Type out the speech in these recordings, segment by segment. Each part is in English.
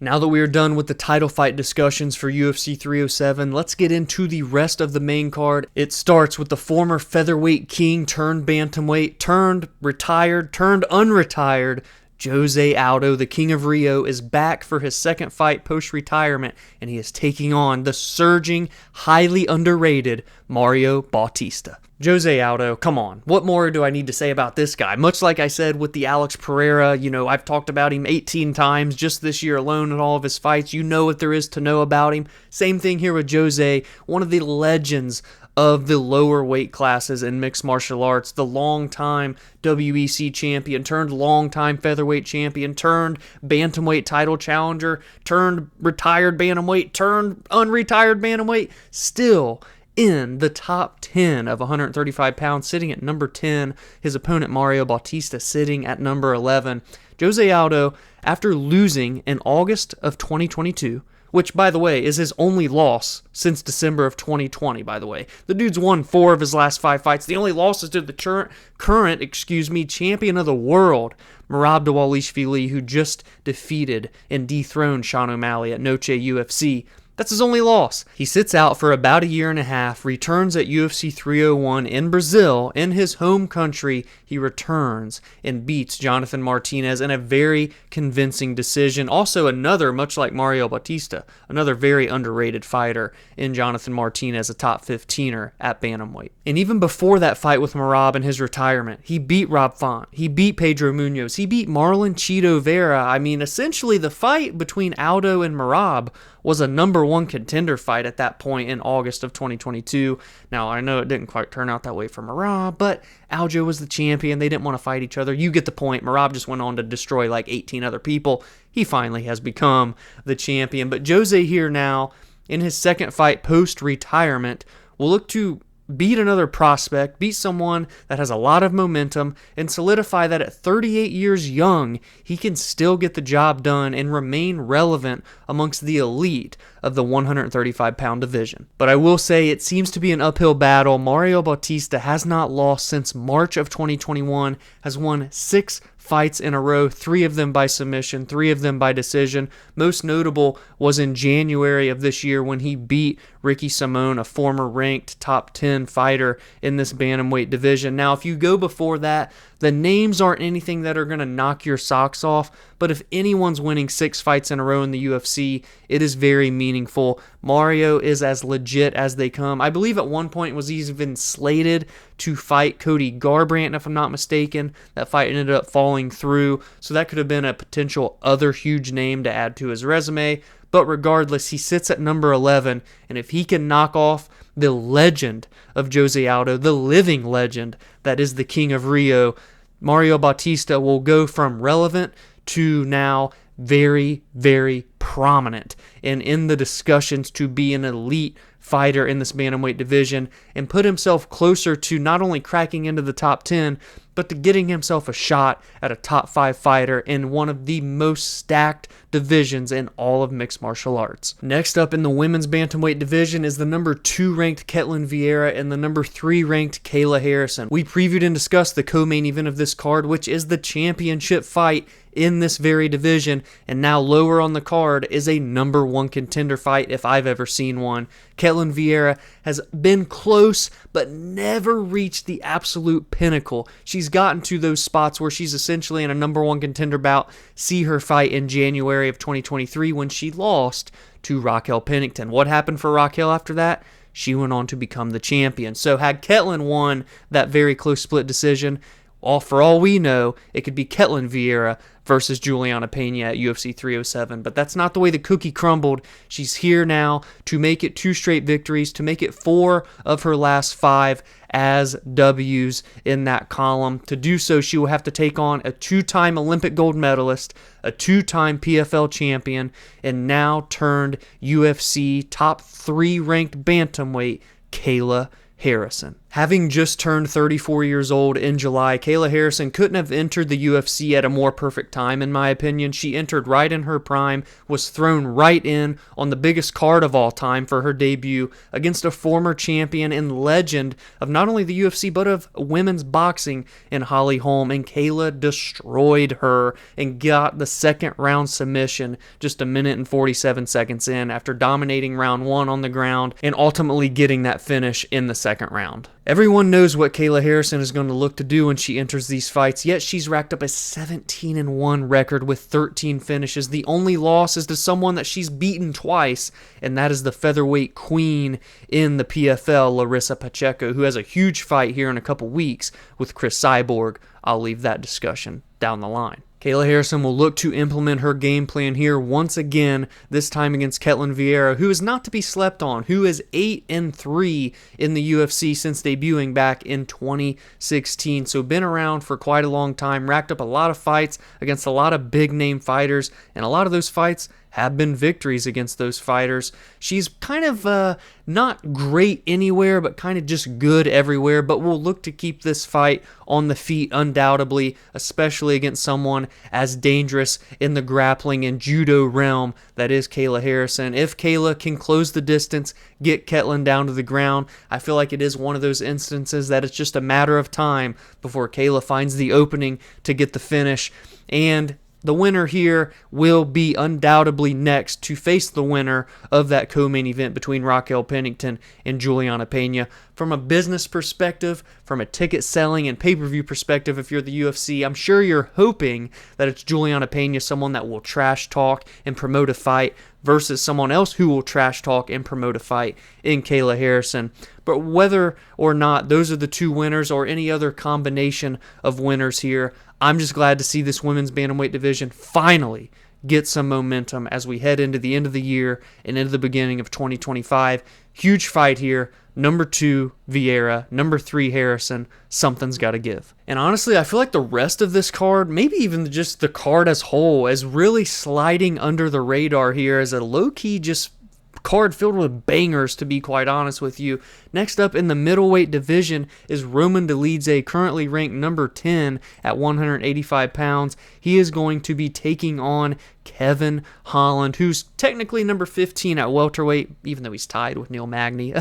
Now that we are done with the title fight discussions for UFC 307, let's get into the rest of the main card. It starts with the former featherweight king turned bantamweight, turned retired, turned unretired, Jose Aldo, the King of Rio, is back for his second fight post-retirement, and he is taking on the surging, highly underrated Mario Bautista. Jose Aldo, come on. What more do I need to say about this guy? Much like I said with the Alex Pereira, I've talked about him 18 times just this year alone in all of his fights. You know what there is to know about him. Same thing here with Jose, one of the legends of the lower weight classes in mixed martial arts, the long-time WEC champion, turned long-time featherweight champion, turned bantamweight title challenger, turned retired bantamweight, turned unretired bantamweight, still in the top 10 of 135 pounds, sitting at number 10. His opponent, Mario Bautista, sitting at number 11. Jose Aldo, after losing in August of 2022, which, by the way, is his only loss since December of 2020, by the way. The dude's won 4 of his last 5 fights. The only losses to the current champion of the world, Merab Dvalishvili, who just defeated and dethroned Sean O'Malley at Noche UFC. That's his only loss. He sits out for about a year and a half, returns at UFC 301 in Brazil, in his home country. He returns and beats Jonathan Martinez in a very convincing decision. Also another, much like Mario Bautista, another very underrated fighter in Jonathan Martinez, a top 15er at bantamweight. And even before that fight with Merab in his retirement, he beat Rob Font, he beat Pedro Munoz, he beat Marlon Chito Vera. I mean, essentially the fight between Aldo and Merab was a number 1 contender fight at that point in August of 2022. Now, I know it didn't quite turn out that way for Merab, but Aljo was the champion. They didn't want to fight each other. You get the point. Merab just went on to destroy like 18 other people. He finally has become the champion. But Jose here now, in his second fight post-retirement, will look to beat another prospect, beat someone that has a lot of momentum, and solidify that at 38 years young, he can still get the job done and remain relevant amongst the elite of the 135-pound division. But I will say it seems to be an uphill battle. Mario Bautista has not lost since March of 2021, has won 6 fights in a row, 3 of them by submission, 3 of them by decision. Most notable was in January of this year when he beat Ricky Simón, a former ranked top 10 fighter in this bantamweight division. Now, if you go before that, the names aren't anything that are going to knock your socks off, but if anyone's winning 6 fights in a row in the UFC, it is very meaningful. Mario is as legit as they come. I believe at one point was even slated to fight Cody Garbrandt, if I'm not mistaken. That fight ended up falling through, so that could have been a potential other huge name to add to his resume. But regardless, he sits at number 11, and if he can knock off the legend of Jose Aldo, the living legend that is the King of Rio, Mario Bautista will go from relevant to now very, very prominent and in the discussions to be an elite fighter in this bantamweight division and put himself closer to not only cracking into the top 10, but to getting himself a shot at a top 5 fighter in one of the most stacked divisions in all of mixed martial arts. Next up in the women's bantamweight division is the number 2 ranked Ketlen Vieira and the number 3 ranked Kayla Harrison. We previewed and discussed the co-main event of this card, which is the championship fight in this very division, and now lower on the card is a number 1 contender fight if I've ever seen one. Ketlen Vieira has been close but never reached the absolute pinnacle. She's gotten to those spots where she's essentially in a number 1 contender bout. See her fight in January of 2023 when she lost to Raquel Pennington. What happened for Raquel after that? She went on to become the champion. So had Ketlen won that very close split decision, for all we know, it could be Ketlen Vieira versus Juliana Pena at UFC 307, but that's not the way the cookie crumbled. She's here now to make it 2 straight victories, to make it 4 of her last 5 as W's in that column. To do so, she will have to take on a 2-time Olympic gold medalist, a 2-time PFL champion, and now turned UFC top 3 ranked bantamweight, Kayla Harrison. Having just turned 34 years old in July, Kayla Harrison couldn't have entered the UFC at a more perfect time, in my opinion. She entered right in her prime, was thrown right in on the biggest card of all time for her debut against a former champion and legend of not only the UFC, but of women's boxing in Holly Holm. And Kayla destroyed her and got the second round submission just a minute and 47 seconds in after dominating round one on the ground and ultimately getting that finish in the second round. Everyone knows what Kayla Harrison is going to look to do when she enters these fights, yet she's racked up a 17-1 record with 13 finishes. The only loss is to someone that she's beaten twice, and that is the featherweight queen in the PFL, Larissa Pacheco, who has a huge fight here in a couple weeks with Chris Cyborg. I'll leave that discussion down the line. Kayla Harrison will look to implement her game plan here once again, this time against Ketlen Vieira, who is not to be slept on, who is 8-3 in the UFC since debuting back in 2016. So been around for quite a long time, racked up a lot of fights against a lot of big-name fighters, and a lot of those fights have been victories against those fighters. She's kind of not great anywhere, but kind of just good everywhere, but will look to keep this fight on the feet undoubtedly, especially against someone as dangerous in the grappling and judo realm that is Kayla Harrison. If Kayla can close the distance, get Ketlen down to the ground, I feel like it is one of those instances that it's just a matter of time before Kayla finds the opening to get the finish. And the winner here will be undoubtedly next to face the winner of that co-main event between Raquel Pennington and Juliana Pena. From a business perspective, from a ticket selling and pay-per-view perspective, if you're the UFC, I'm sure you're hoping that it's Juliana Pena, someone that will trash talk and promote a fight, versus someone else who will trash talk and promote a fight in Kayla Harrison. But whether or not those are the two winners or any other combination of winners here, I'm just glad to see this women's bantamweight division finally get some momentum as we head into the end of the year and into the beginning of 2025. Huge fight here. Number 2, Vieira. Number 3, Harrison. Something's got to give. And honestly, I feel like the rest of this card, maybe even just the card as whole, is really sliding under the radar here as a low-key just card filled with bangers, to be quite honest with you. Next up in the middleweight division is Roman Dolidze, currently ranked number 10 at 185 pounds. He is going to be taking on Kevin Holland, who's technically number 15 at welterweight, even though he's tied with Neil Magny.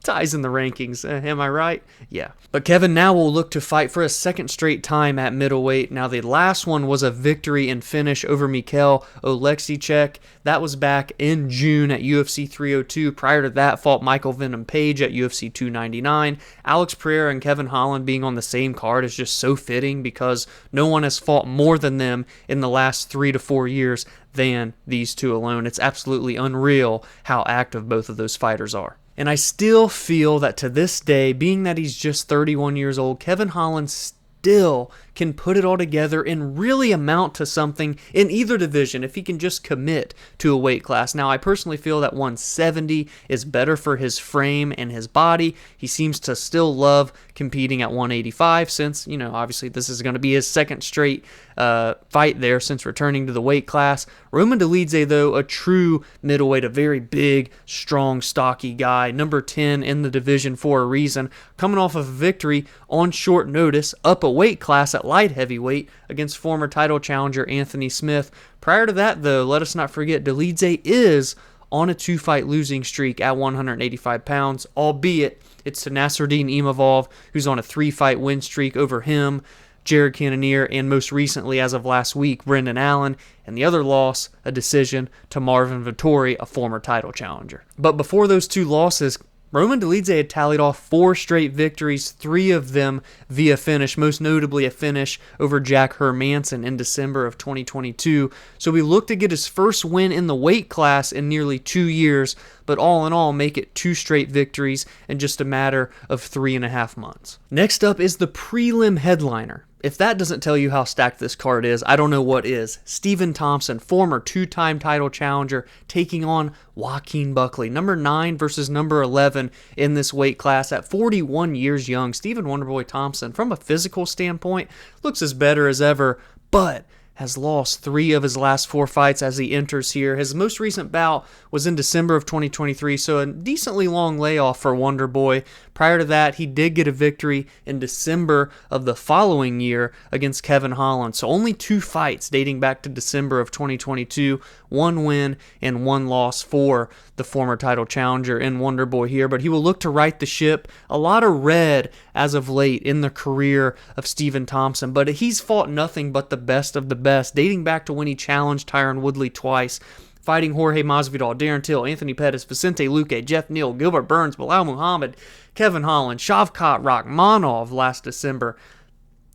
Ties in the rankings, am I right? Yeah. But Kevin now will look to fight for a second straight time at middleweight. Now, the last one was a victory and finish over Mikhail Oleksiejczuk. That was back in June at UFC 302. Prior to that, fought Michael Venom Page at UFC 299. Alex Pereira and Kevin Holland being on the same card is just so fitting because no one has fought more than them in the last 3 to 4 years than these two alone. It's absolutely unreal how active both of those fighters are. And I still feel that to this day, being that he's just 31 years old, Kevin Holland still can put it all together and really amount to something in either division if he can just commit to a weight class. Now, I personally feel that 170 is better for his frame and his body. He seems to still love competing at 185 since, obviously this is going to be his second straight fight there since returning to the weight class. Roman Dolidze, though, a true middleweight, a very big, strong, stocky guy, number 10 in the division for a reason, coming off of a victory on short notice, up a weight class at light heavyweight against former title challenger Anthony Smith. Prior to that, though, let us not forget, Dolidze is on a 2-fight losing streak at 185 pounds, albeit it's to Nasruddin Imavov, who's on a 3-fight win streak over him, Jared Cannonier, and most recently, as of last week, Brendan Allen, and the other loss, a decision to Marvin Vettori, a former title challenger. But before those two losses, Roman Dolidze had tallied off 4 straight victories, 3 of them via finish, most notably a finish over Jack Hermanson in December of 2022. So we look to get his first win in the weight class in nearly 2 years, but all in all make it 2 straight victories in just a matter of 3.5 months. Next up is the prelim headliner. If that doesn't tell you how stacked this card is, I don't know what is. Stephen Thompson, former 2-time title challenger, taking on Joaquin Buckley, number 9 versus number 11 in this weight class at 41 years young. Stephen Wonderboy Thompson, from a physical standpoint, looks as better as ever, but has lost 3 of his last 4 fights as he enters here. His most recent bout was in December of 2023, so a decently long layoff for Wonder Boy. Prior to that, he did get a victory in December of the following year against Kevin Holland. So only 2 fights dating back to December of 2022, 1 win and 1 loss for the former title challenger in Wonder Boy here. But he will look to right the ship. A lot of red as of late in the career of Stephen Thompson, but he's fought nothing but the best of the best, dating back to when he challenged Tyron Woodley twice, fighting Jorge Masvidal, Darren Till, Anthony Pettis, Vicente Luque, Jeff Neal, Gilbert Burns, Bilal Muhammad, Kevin Holland, Shavkat Rakhmonov last December.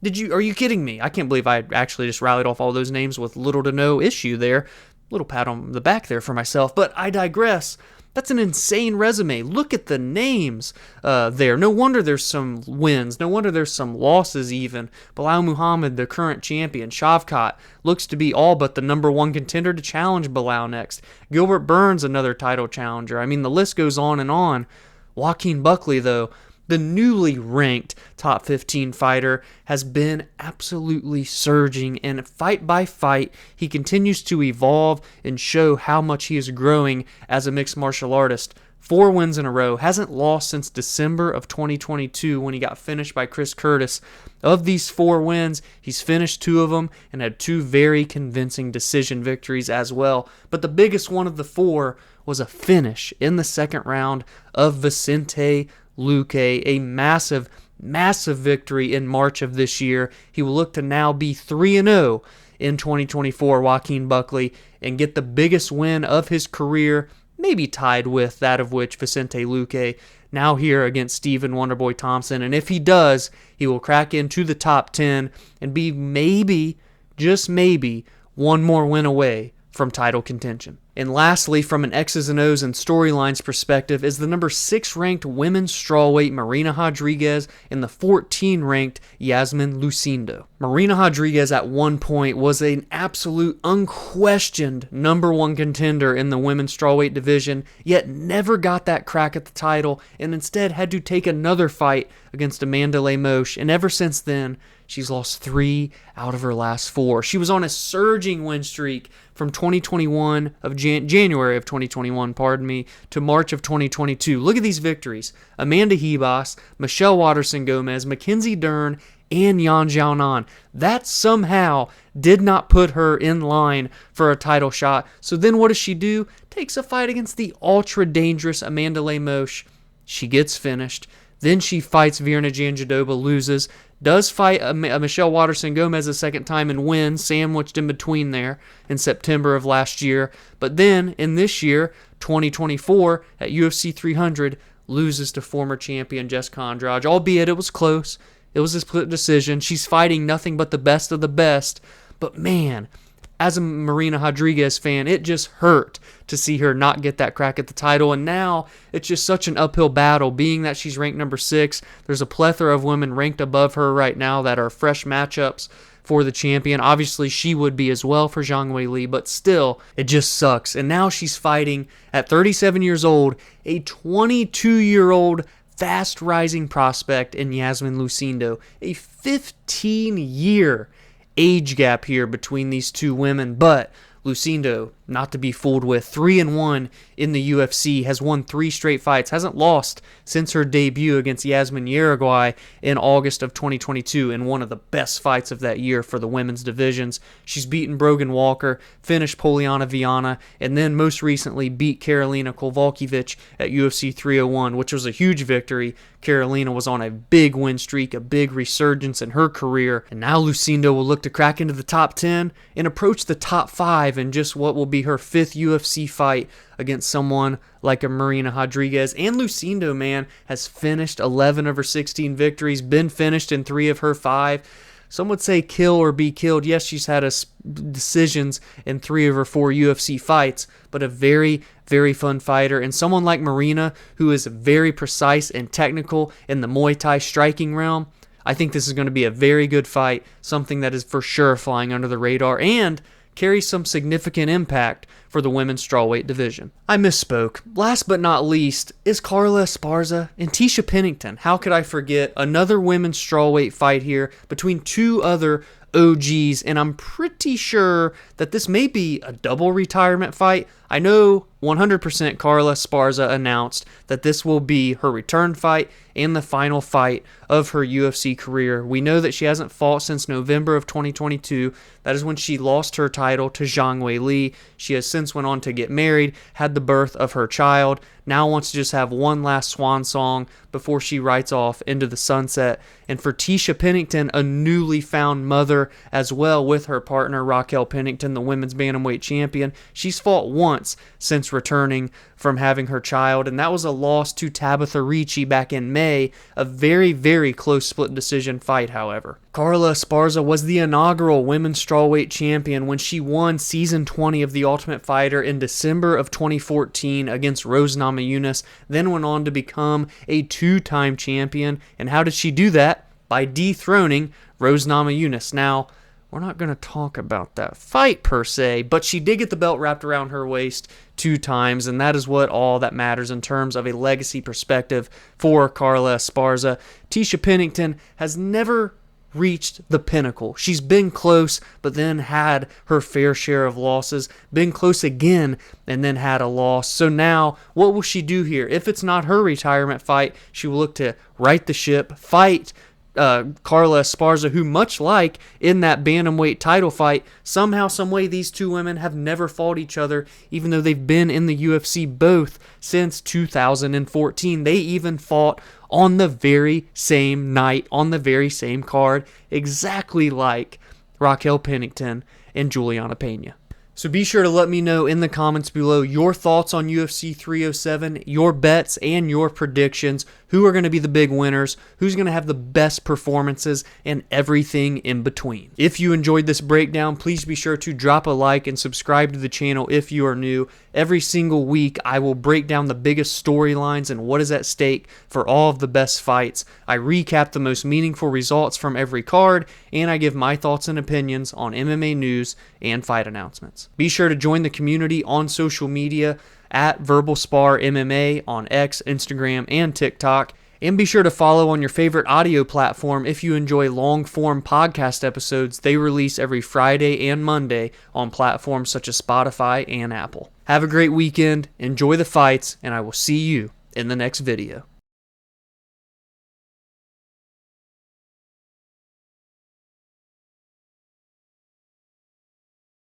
Are you kidding me? I can't believe I actually just rallied off all those names with little to no issue there. Little pat on the back there for myself, but I digress. That's an insane resume. Look at the names there. No wonder there's some wins. No wonder there's some losses even. Bilal Muhammad, the current champion. Shavkat looks to be all but the number 1 contender to challenge Bilal next. Gilbert Burns, another title challenger. I mean, the list goes on and on. Joaquin Buckley, though, the newly ranked top 15 fighter, has been absolutely surging, and fight by fight, he continues to evolve and show how much he is growing as a mixed martial artist. 4 wins in a row, hasn't lost since December of 2022 when he got finished by Chris Curtis. Of these 4 wins, he's finished 2 of them and had 2 very convincing decision victories as well. But the biggest one of the 4 was a finish in the second round of Vicente Luque, a massive victory in March of this year. He will look to now be 3-0 in 2024, Joaquin Buckley, and get the biggest win of his career, maybe tied with that of which Vicente Luque, now here against Stephen Wonderboy Thompson. And if he does, he will crack into the top 10 and be maybe, just maybe, 1 more win away from title contention. And lastly, from an X's and O's and storylines perspective, is the number 6 ranked women's strawweight Marina Rodriguez and the 14 ranked Iasmin Lucindo. Marina Rodriguez at one point was an absolute unquestioned number 1 contender in the women's strawweight division, yet never got that crack at the title and instead had to take another fight against Amanda Lemos, and ever since then, she's lost 3 out of her last 4. She was on a surging win streak from 2021 of January of 2021, to March of 2022. Look at these victories: Amanda Ribas, Michelle Waterson Gomez, Mackenzie Dern, and Yan Xiaonan. That somehow did not put her in line for a title shot. So then what does she do? Takes a fight against the ultra dangerous Amanda Lemos. She gets finished. Then she fights Virna Jandiroba, loses. Does fight Michelle Waterson Gomez a second time and wins, sandwiched in between there in September of last year. But then, in this year, 2024, at UFC 300, loses to former champion Jessica Andrade, albeit it was close. It was a split decision. She's fighting nothing but the best of the best. But man, as a Marina Rodriguez fan, it just hurt to see her not get that crack at the title. And now it's just such an uphill battle, being that she's ranked number 6. There's a plethora of women ranked above her right now that are fresh matchups for the champion. Obviously, she would be as well for Zhang Weili, but still, it just sucks. And now she's fighting, at 37 years old, a 22-year-old fast-rising prospect in Iasmin Lucindo. A 15-year age gap here between these 2 women, but Lucindo, not to be fooled with, 3-1 in the UFC, has won 3 straight fights, hasn't lost since her debut against Iasmin Uruguay in August of 2022 in one of the best fights of that year for the women's divisions. She's beaten Brogan Walker, finished Poliana Viana, and then most recently beat Karolina Kowalkiewicz at UFC 301, which was a huge victory. Karolina was on a big win streak, a big resurgence in her career, and now Lucindo will look to crack into the top 10 and approach the top 5 in just what will be her 5th UFC fight against someone like a Marina Rodriguez. And Lucindo, man, has finished 11 of her 16 victories, been finished in 3 of her 5. Some would say kill or be killed. Yes, she's had decisions in 3 of her 4 UFC fights, but a very, very fun fighter. And someone like Marina, who is very precise and technical in the Muay Thai striking realm, I think this is going to be a very good fight, something that is for sure flying under the radar and carries some significant impact for the women's strawweight division. I misspoke. Last but not least is Carla Esparza and Tecia Pennington. How could I forget another women's strawweight fight here between 2 other OGs, and I'm pretty sure that this may be a double retirement fight. I know 100% Carla Esparza announced that this will be her return fight and the final fight of her UFC career. We know that she hasn't fought since November of 2022. That is when she lost her title to Zhang Weili. She has since went on to get married, had the birth of her child, now wants to just have one last swan song before she rides off into the sunset. And for Tecia Pennington, a newly found mother as well with her partner Raquel Pennington, the women's bantamweight champion. She's fought once since returning from having her child, and that was a loss to Tabitha Ricci back in May. A very, very close split decision fight, however. Carla Esparza was the inaugural women's strawweight champion when she won season 20 of The Ultimate Fighter in December of 2014 against Rose Namajunas, then went on to become a two-time champion. And how did she do that? By dethroning Rose Namajunas. Now, we're not going to talk about that fight per se, but she did get the belt wrapped around her waist 2 times, and that is what all that matters in terms of a legacy perspective for Carla Esparza. Tecia Pennington has never reached the pinnacle. She's been close, but then had her fair share of losses, been close again, and then had a loss. So now, what will she do here? If it's not her retirement fight, she will look to right the ship, fight Carla Esparza, who, much like in that bantamweight title fight, somehow, someway, these two women have never fought each other, even though they've been in the UFC both since 2014. They even fought on the very same night, on the very same card, exactly like Raquel Pennington and Juliana Pena. So be sure to let me know in the comments below your thoughts on UFC 307, your bets and your predictions. Who are going to be the big winners? Who's going to have the best performances? And everything in between. If you enjoyed this breakdown, please be sure to drop a like and subscribe to the channel if you are new. Every single week, I will break down the biggest storylines and what is at stake for all of the best fights. I recap the most meaningful results from every card, and I give my thoughts and opinions on MMA news and fight announcements. Be sure to join the community on social media at Verbal Spar MMA on X, Instagram, and TikTok. And be sure to follow on your favorite audio platform if you enjoy long-form podcast episodes. They release every Friday and Monday on platforms such as Spotify and Apple. Have a great weekend, enjoy the fights, and I will see you in the next video.